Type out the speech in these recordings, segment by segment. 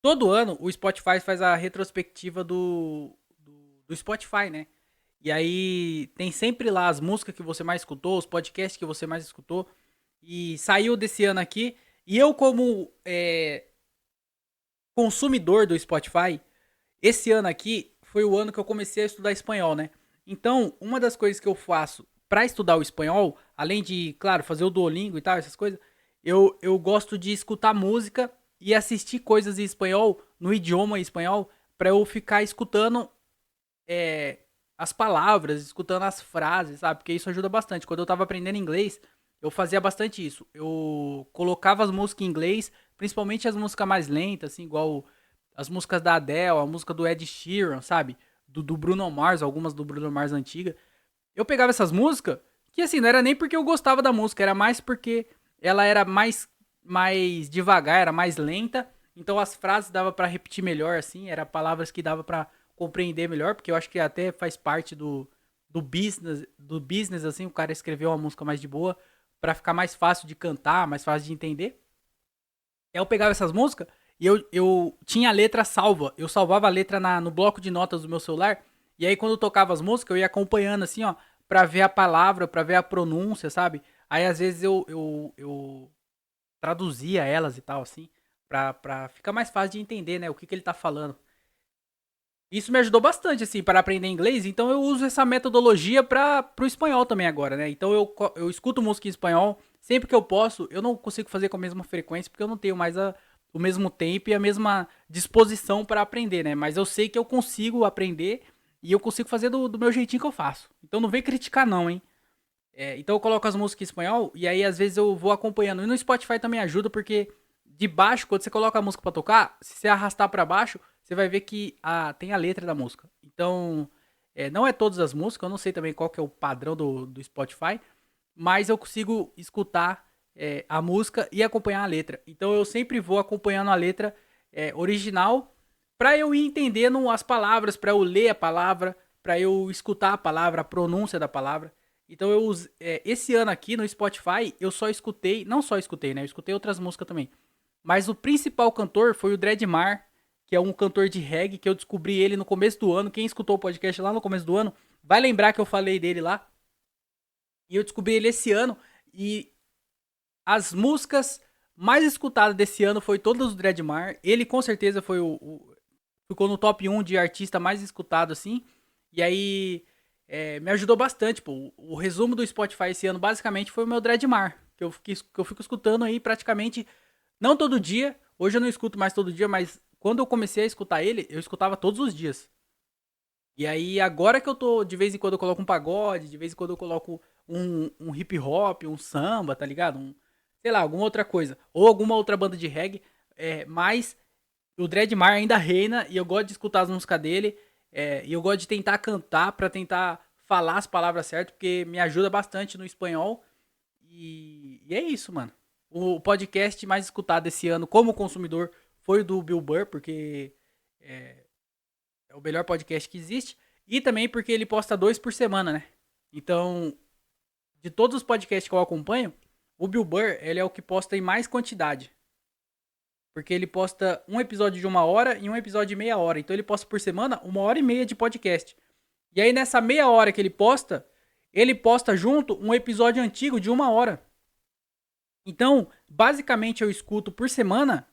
todo ano o Spotify faz a retrospectiva do Spotify, né? E aí tem sempre lá as músicas que você mais escutou, os podcasts que você mais escutou. E saiu desse ano aqui. E eu, como consumidor do Spotify, esse ano aqui foi o ano que eu comecei a estudar espanhol, né? Então, uma das coisas que eu faço pra estudar o espanhol, além de, claro, fazer o Duolingo e tal, essas coisas, eu gosto de escutar música e assistir coisas em espanhol, no idioma espanhol, pra eu ficar escutando é, as palavras, escutando as frases, sabe? Porque isso ajuda bastante. Quando eu tava aprendendo inglês, eu fazia bastante isso. Eu colocava as músicas em inglês, principalmente as músicas mais lentas, assim, igual as músicas da Adele, a música do Ed Sheeran, sabe? Do Bruno Mars, algumas do Bruno Mars antiga. Eu pegava essas músicas, que assim, não era nem porque eu gostava da música, era mais porque ela era mais devagar, era mais lenta, então as frases dava pra repetir melhor, assim, era palavras que dava pra compreender melhor, porque eu acho que até faz parte do business, assim, o cara escreveu uma música mais de boa, pra ficar mais fácil de cantar, mais fácil de entender. Aí eu pegava essas músicas e eu tinha a letra salva. Eu salvava a letra no bloco de notas do meu celular. E aí quando eu tocava as músicas, eu ia acompanhando assim, ó, pra ver a palavra, pra ver a pronúncia, sabe? Aí às vezes eu traduzia elas e tal, assim, pra ficar mais fácil de entender, né, o que ele tá falando. Isso me ajudou bastante, assim, para aprender inglês. Então eu uso essa metodologia para pro espanhol também agora, né? Então eu escuto música em espanhol sempre que eu posso. Eu não consigo fazer com a mesma frequência porque eu não tenho mais o mesmo tempo e a mesma disposição para aprender, né? Mas eu sei que eu consigo aprender e eu consigo fazer do meu jeitinho que eu faço. Então não vem criticar não, hein? Então eu coloco as músicas em espanhol e aí às vezes eu vou acompanhando. E no Spotify também ajuda porque de baixo, quando você coloca a música pra tocar, se você arrastar pra baixo, você vai ver que tem a letra da música. Então, não é todas as músicas, eu não sei também qual que é o padrão do Spotify, mas eu consigo escutar a música e acompanhar a letra. Então eu sempre vou acompanhando a letra original pra eu ir entendendo as palavras, pra eu ler a palavra, pra eu escutar a palavra, a pronúncia da palavra. Então esse ano aqui no Spotify eu só escutei, não só escutei, né? Eu escutei outras músicas também. Mas o principal cantor foi o Dreadmar, que é um cantor de reggae que eu descobri ele no começo do ano. Quem escutou o podcast lá no começo do ano vai lembrar que eu falei dele lá. E eu descobri ele esse ano e as músicas mais escutadas desse ano foi todas do Dreadmar. Ele com certeza foi ficou no top 1 de artista mais escutado assim. E aí me ajudou bastante, pô. O resumo do Spotify esse ano basicamente foi o meu Dreadmar, que eu fico escutando aí praticamente não todo dia. Hoje eu não escuto mais todo dia, mas quando eu comecei a escutar ele, eu escutava todos os dias. E aí, agora que eu tô, de vez em quando eu coloco um pagode, de vez em quando eu coloco um hip hop, um samba, tá ligado? Sei lá, alguma outra coisa. Ou alguma outra banda de reggae. Mas o Dreadmar ainda reina e eu gosto de escutar as músicas dele. E eu gosto de tentar cantar pra tentar falar as palavras certas, porque me ajuda bastante no espanhol. E é isso, mano. O podcast mais escutado esse ano como consumidor foi o do Bill Burr, porque é, é o melhor podcast que existe. E também porque ele posta dois por semana, né? Então, de todos os podcasts que eu acompanho, o Bill Burr, ele é o que posta em mais quantidade. Porque ele posta um episódio de 1 hora e um episódio de meia hora. Então ele posta por semana 1 hora e meia de podcast. E aí nessa meia hora que ele posta junto um episódio antigo de 1 hora. Então, basicamente eu escuto por semana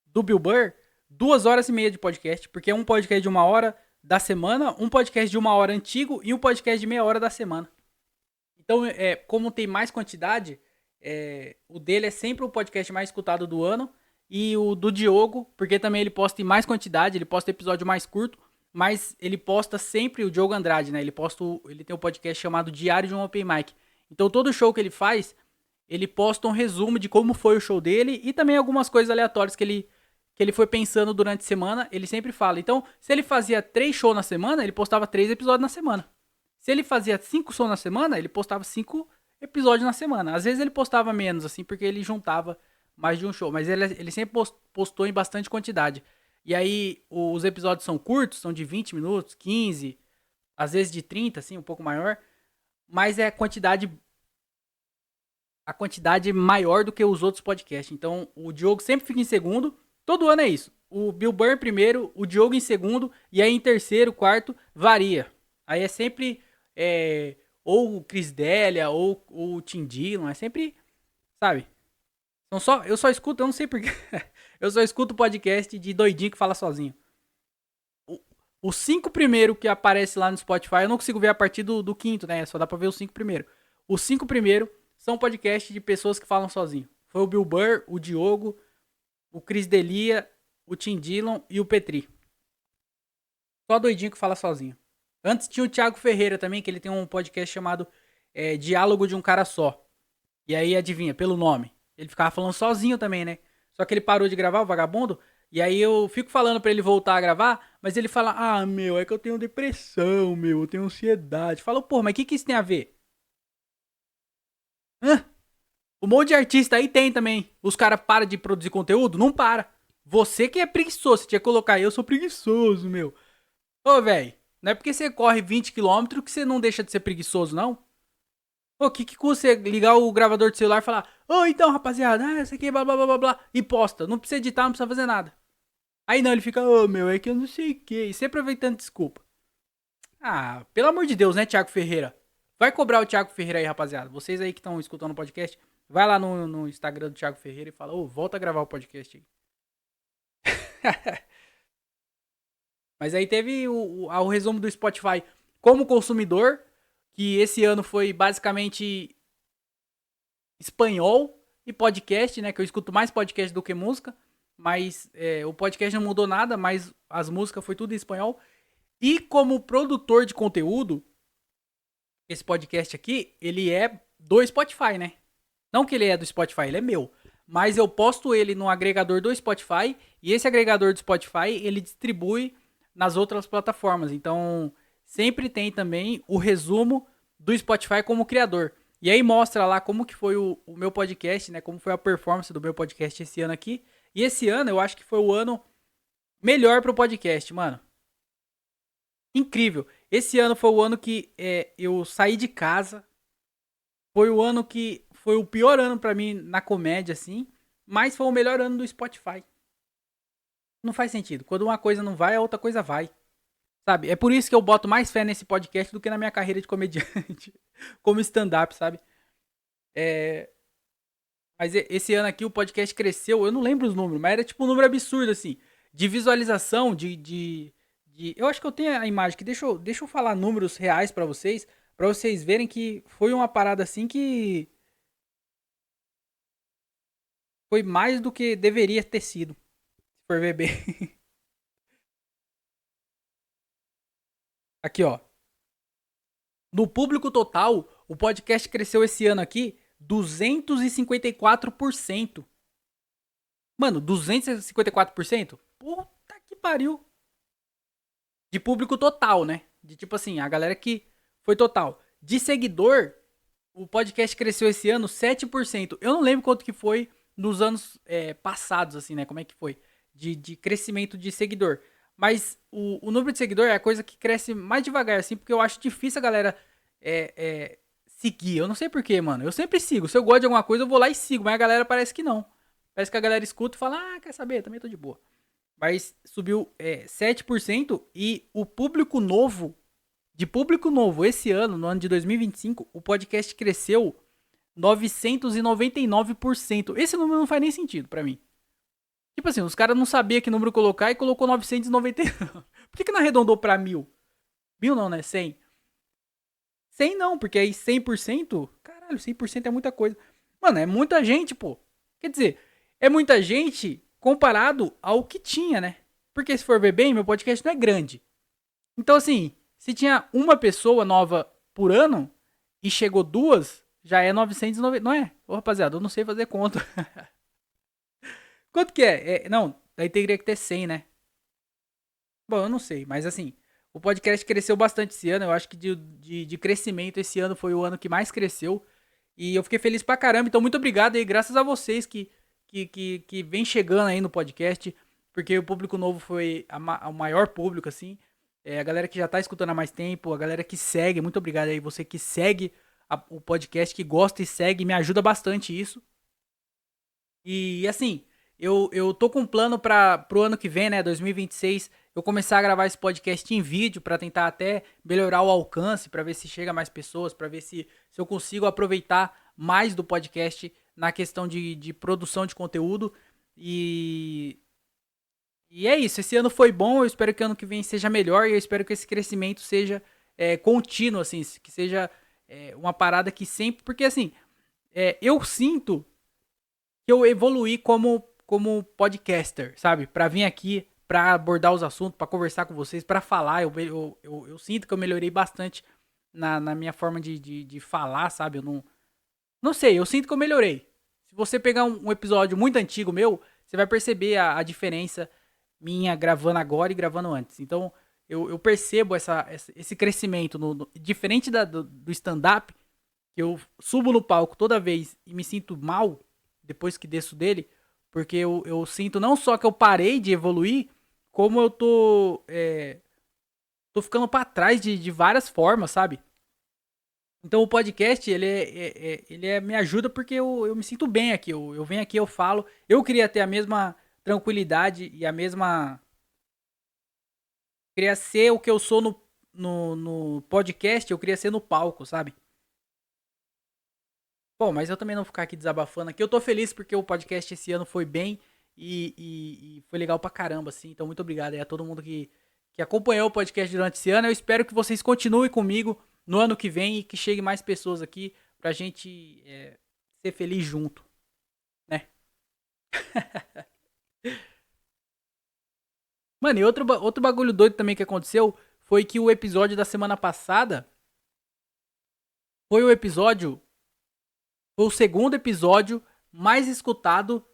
do Bill Burr 2 horas e meia de podcast, porque é um podcast de 1 hora da semana, um podcast de 1 hora antigo e um podcast de meia hora da semana. Então, como tem mais quantidade, o dele é sempre o podcast mais escutado do ano. E o do Diogo, porque também ele posta em mais quantidade, ele posta episódio mais curto, mas ele posta sempre o Diogo Andrade, né? Ele tem um podcast chamado Diário de um Open Mic. Então todo show que ele faz, ele posta um resumo de como foi o show dele e também algumas coisas aleatórias que ele foi pensando durante a semana, ele sempre fala. Então, se ele fazia 3 shows na semana, ele postava 3 episódios na semana. Se ele fazia 5 shows na semana, ele postava 5 episódios na semana. Às vezes ele postava menos, assim, porque ele juntava mais de um show. Mas ele sempre postou em bastante quantidade. E aí, os episódios são curtos, são de 20 minutos, 15, às vezes de 30, assim, um pouco maior. Mas é a quantidade maior do que os outros podcasts. Então, o Diogo sempre fica em segundo. Todo ano é isso. o Bill Burr em primeiro, o Diogo em segundo, e aí em terceiro, quarto, varia. Aí é sempre ou o Chris D'Elia, ou o Tim Dillon, é sempre, sabe? Eu só escuto, eu não sei porquê, eu só escuto podcast de doidinho que fala sozinho. O- Os cinco primeiros que aparece lá no Spotify, eu não consigo ver a partir do quinto, né? Só dá pra ver os cinco primeiros. Os cinco primeiros são podcasts de pessoas que falam sozinho. Foi o Bill Burr, o Diogo, o Chris D'Elia, o Tim Dillon e o Petri. Só doidinho que fala sozinho. Antes tinha o Thiago Ferreira também, que ele tem um podcast chamado Diálogo de um Cara Só. E aí, adivinha, pelo nome. Ele ficava falando sozinho também, né? Só que ele parou de gravar, o vagabundo. E aí eu fico falando pra ele voltar a gravar, mas ele fala: Ah, meu, é que eu tenho depressão, meu, eu tenho ansiedade. Fala, pô, mas o que isso tem a ver? Hã? Um monte de artista aí tem também. Os caras param de produzir conteúdo? Não para. Você que é preguiçoso, você tinha que colocar, eu sou preguiçoso, meu. Ô, velho, não é porque você corre 20 quilômetros que você não deixa de ser preguiçoso, não. Ô, o que custa você ligar o gravador do celular e falar, ô, então, rapaziada, essa aqui, blá, blá, blá, blá, blá, e posta. Não precisa editar, não precisa fazer nada. Aí não, ele fica, ô, meu, é que eu não sei o que. E sempre aproveitando desculpa. Ah, pelo amor de Deus, né, Thiago Ferreira? Vai cobrar o Thiago Ferreira aí, rapaziada. Vocês aí que estão escutando o podcast, vai lá no Instagram do Thiago Ferreira e fala, ô, volta a gravar o podcast aí. Mas aí teve o resumo do Spotify como consumidor, que esse ano foi basicamente espanhol e podcast, né? Que eu escuto mais podcast do que música. Mas o podcast não mudou nada, mas as músicas foi tudo em espanhol. E como produtor de conteúdo, esse podcast aqui, ele é do Spotify, né? Não que ele é do Spotify, ele é meu. Mas eu posto ele no agregador do Spotify. E esse agregador do Spotify, ele distribui nas outras plataformas. Então, sempre tem também o resumo do Spotify como criador. E aí mostra lá como que foi o meu podcast, né? Como foi a performance do meu podcast esse ano aqui. E esse ano eu acho que foi o ano melhor pro podcast, mano. Incrível. Esse ano foi o ano que eu saí de casa. Foi o ano que foi o pior ano pra mim na comédia, assim. Mas foi o melhor ano do Spotify. Não faz sentido. Quando uma coisa não vai, a outra coisa vai. Sabe? É por isso que eu boto mais fé nesse podcast do que na minha carreira de comediante. Como stand-up, sabe? É... Mas esse ano aqui o podcast cresceu. Eu não lembro os números, mas era tipo um número absurdo, assim. De visualização, eu acho que eu tenho a imagem que deixa eu falar números reais pra vocês verem que foi uma parada assim que foi mais do que deveria ter sido. Se for ver bem. Aqui, ó. No público total, o podcast cresceu esse ano aqui 254%. Mano, 254%? Puta que pariu. De público total, né? De tipo assim, a galera que foi total. De seguidor, o podcast cresceu esse ano 7%. Eu não lembro quanto que foi nos anos passados, assim, né? Como é que foi? De crescimento de seguidor. Mas o número de seguidor é a coisa que cresce mais devagar, assim, porque eu acho difícil a galera seguir. Eu não sei porquê, mano. Eu sempre sigo. Se eu gosto de alguma coisa, eu vou lá e sigo. Mas a galera parece que não. Parece que a galera escuta e fala, ah, quer saber? Também tô de boa. Mas subiu 7% e o público novo, de público novo, esse ano, no ano de 2025, o podcast cresceu 999%. Esse número não faz nem sentido pra mim. Tipo assim, os caras não sabiam que número colocar e colocou 999. Por que não arredondou pra 1000? 1000 não, né? 100. 100 não, porque aí 100%, caralho, 100% é muita coisa. Mano, é muita gente, pô. Quer dizer, é muita gente comparado ao que tinha, né? Porque se for ver bem, meu podcast não é grande. Então, assim, se tinha uma pessoa nova por ano e chegou duas, já é 990. Não é? Ô, rapaziada, eu não sei fazer conta. Quanto que é? Não, daí teria que ter 100, né? Bom, eu não sei, mas assim, o podcast cresceu bastante esse ano. Eu acho que de crescimento, esse ano foi o ano que mais cresceu. E eu fiquei feliz pra caramba. Então, muito obrigado aí, graças a vocês que vem chegando aí no podcast. Porque o público novo foi o maior público, assim. A galera que já tá escutando há mais tempo, a galera que segue. Muito obrigado aí, você que segue o podcast, que gosta e segue, me ajuda bastante isso. E assim, Eu tô com um plano pro ano que vem, né, 2026, eu começar a gravar esse podcast em vídeo pra tentar até melhorar o alcance, pra ver se chega a mais pessoas, pra ver se eu consigo aproveitar mais do podcast na questão de produção de conteúdo. E, e é isso, esse ano foi bom, eu espero que ano que vem seja melhor e eu espero que esse crescimento seja contínuo, assim, que seja uma parada que sempre. Porque assim, eu sinto que eu evoluí como podcaster, sabe? Pra vir aqui, pra abordar os assuntos, pra conversar com vocês, pra falar. Eu sinto que eu melhorei bastante na minha forma de falar, sabe? Eu não sei, eu sinto que eu melhorei. Se você pegar um episódio muito antigo meu, você vai perceber a diferença minha gravando agora e gravando antes. Então, eu percebo esse crescimento. Diferente do stand-up, que eu subo no palco toda vez e me sinto mal depois que desço dele, porque eu sinto não só que eu parei de evoluir, como eu tô ficando pra trás de várias formas, sabe? Então o podcast, me ajuda porque eu me sinto bem aqui. Eu venho aqui, eu falo. Eu queria ter a mesma tranquilidade e a mesma. Queria ser o que eu sou no podcast, eu queria ser no palco, sabe? Bom, mas eu também não vou ficar aqui desabafando aqui. Eu tô feliz porque o podcast esse ano foi bem e foi legal pra caramba, assim. Então, muito obrigado aí a todo mundo que acompanhou o podcast durante esse ano. Eu espero que vocês continuem comigo no ano que vem e que chegue mais pessoas aqui pra gente ser feliz junto, né? Mano, e outro bagulho doido também que aconteceu foi que o episódio da semana passada foi o episódio. Foi o segundo episódio mais escutado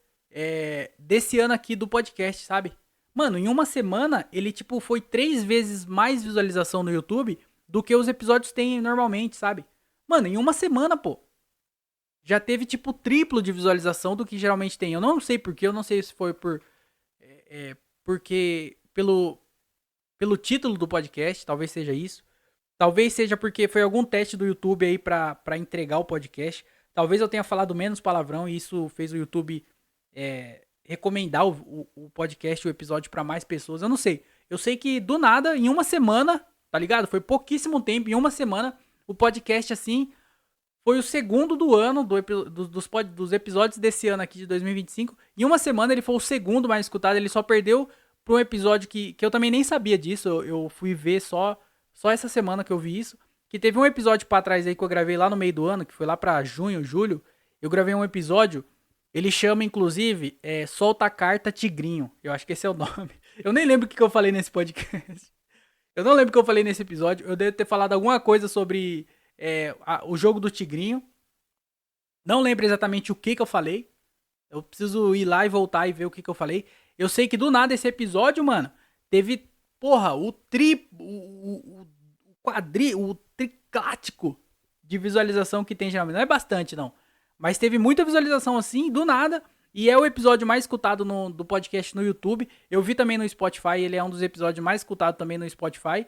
desse ano aqui do podcast, sabe? Mano, em uma semana ele, tipo, foi 3 vezes mais visualização no YouTube do que os episódios têm normalmente, sabe? Mano, em uma semana, pô. Já teve, tipo, triplo de visualização do que geralmente tem. Eu não sei porquê, eu não sei se foi porque pelo título do podcast, talvez seja isso. Talvez seja porque foi algum teste do YouTube aí pra entregar o podcast. Talvez eu tenha falado menos palavrão e isso fez o YouTube recomendar o podcast, o episódio pra mais pessoas. Eu não sei. Eu sei que do nada, em uma semana, tá ligado? Foi pouquíssimo tempo, em uma semana, o podcast assim foi o segundo do ano, dos episódios desse ano aqui de 2025. Em uma semana ele foi o segundo mais escutado, ele só perdeu pra um episódio que eu também nem sabia disso. Eu fui ver só essa semana que eu vi isso. Que teve um episódio pra trás aí que eu gravei lá no meio do ano, que foi lá pra junho, julho. Eu gravei um episódio, ele chama inclusive Solta a Carta Tigrinho. Eu acho que esse é o nome. Eu nem lembro o que eu falei nesse podcast. Eu não lembro o que eu falei nesse episódio. Eu devo ter falado alguma coisa sobre o jogo do Tigrinho. Não lembro exatamente o que eu falei. Eu preciso ir lá e voltar e ver o que eu falei. Eu sei que do nada esse episódio, mano, teve, porra, o triclático de visualização que tem geralmente. Não é bastante, não. Mas teve muita visualização assim, do nada. E é o episódio mais escutado do podcast no YouTube. Eu vi também no Spotify, ele é um dos episódios mais escutados também no Spotify.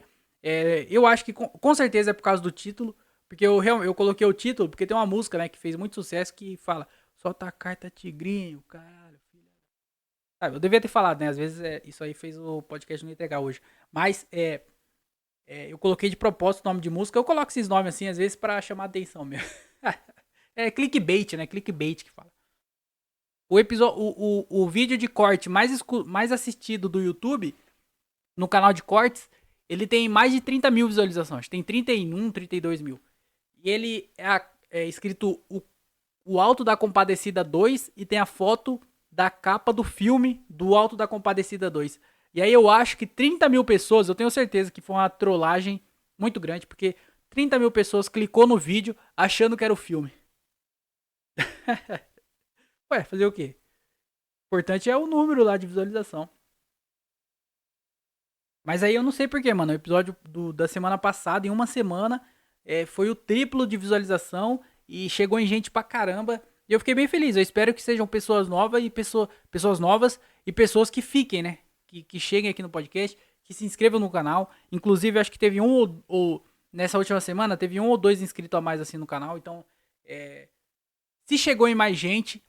Eu acho que com certeza é por causa do título. Porque eu coloquei o título, porque tem uma música, né, que fez muito sucesso que fala Solta a carta tigrinho, caralho, filha. Sabe, eu devia ter falado, né? Às vezes isso aí fez o podcast não entregar hoje. Mas eu coloquei de propósito o nome de música. Eu coloco esses nomes assim, às vezes, pra chamar atenção mesmo. É clickbait, né? Clickbait que fala. O vídeo de corte mais assistido do YouTube, no canal de cortes, ele tem mais de 30 mil visualizações. Tem 31, 32 mil. E ele é escrito o Alto da Compadecida 2 e tem a foto da capa do filme do Alto da Compadecida 2. E aí eu acho que 30 mil pessoas, eu tenho certeza que foi uma trollagem muito grande, porque 30 mil pessoas clicou no vídeo achando que era o filme. Ué, fazer o quê? O importante é o número lá de visualização. Mas aí eu não sei porquê, mano. O episódio da semana passada, em uma semana, foi o triplo de visualização e chegou em gente pra caramba. E eu fiquei bem feliz. Eu espero que sejam pessoas novas e pessoas novas e pessoas que fiquem, né? Que cheguem aqui no podcast, que se inscrevam no canal. Inclusive, acho que teve nessa última semana, teve 1 ou 2 inscritos a mais assim no canal. Então, se chegou em mais gente,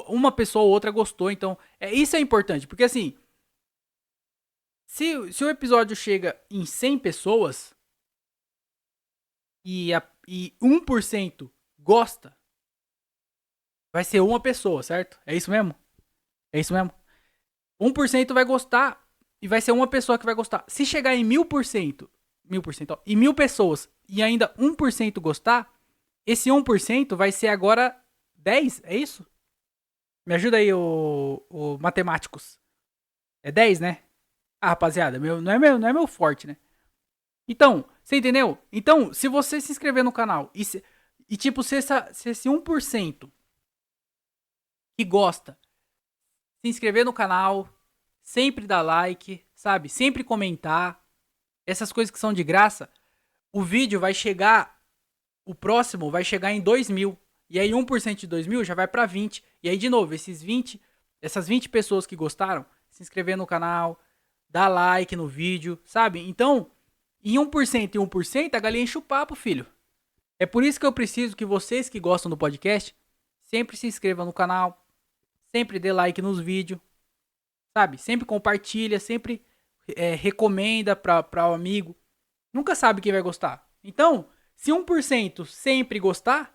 uma pessoa ou outra gostou. Então, isso é importante. Porque assim, se o episódio chega em 100 pessoas e 1% gosta, vai ser uma pessoa, certo? É isso mesmo? É isso mesmo? 1% vai gostar e vai ser uma pessoa que vai gostar. Se chegar em 1000%, 1000%, ó, e 1000 pessoas e ainda 1% gostar, esse 1% vai ser agora 10, é isso? Me ajuda aí, o matemáticos. É 10, né? Ah, rapaziada, não é meu forte, né? Então, você entendeu? Então, se você se inscrever no canal e tipo, se esse 1% que gosta se inscrever no canal, sempre dar like, sabe? Sempre comentar, essas coisas que são de graça, o vídeo vai chegar, o próximo vai chegar em 2.000. E aí 1% de 2.000 já vai pra 20. E aí de novo, essas 20 pessoas que gostaram, se inscrever no canal, dar like no vídeo, sabe? Então, em 1% e 1%, a galinha enche o papo, filho. É por isso que eu preciso que vocês que gostam do podcast sempre se inscrevam no canal, sempre dê like nos vídeos, sabe? Sempre compartilha, sempre recomenda para o amigo. Nunca sabe quem vai gostar. Então, se 1% sempre gostar,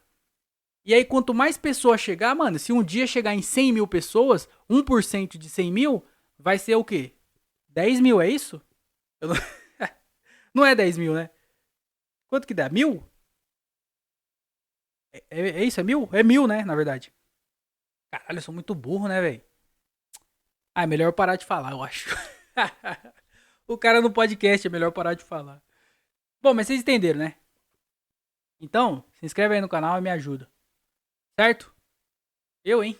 e aí quanto mais pessoas chegar, mano, se um dia chegar em 100 mil pessoas, 1% de 100 mil vai ser o quê? 10 mil, é isso? Não... não é 10 mil, né? Quanto que dá? 1.000? É isso? É 1.000? É 1.000, né? Na verdade. Caralho, eu sou muito burro, né, velho? Ah, é melhor eu parar de falar, eu acho. O cara no podcast é melhor parar de falar. Bom, mas vocês entenderam, né? Então, se inscreve aí no canal e me ajuda. Certo? Eu, hein?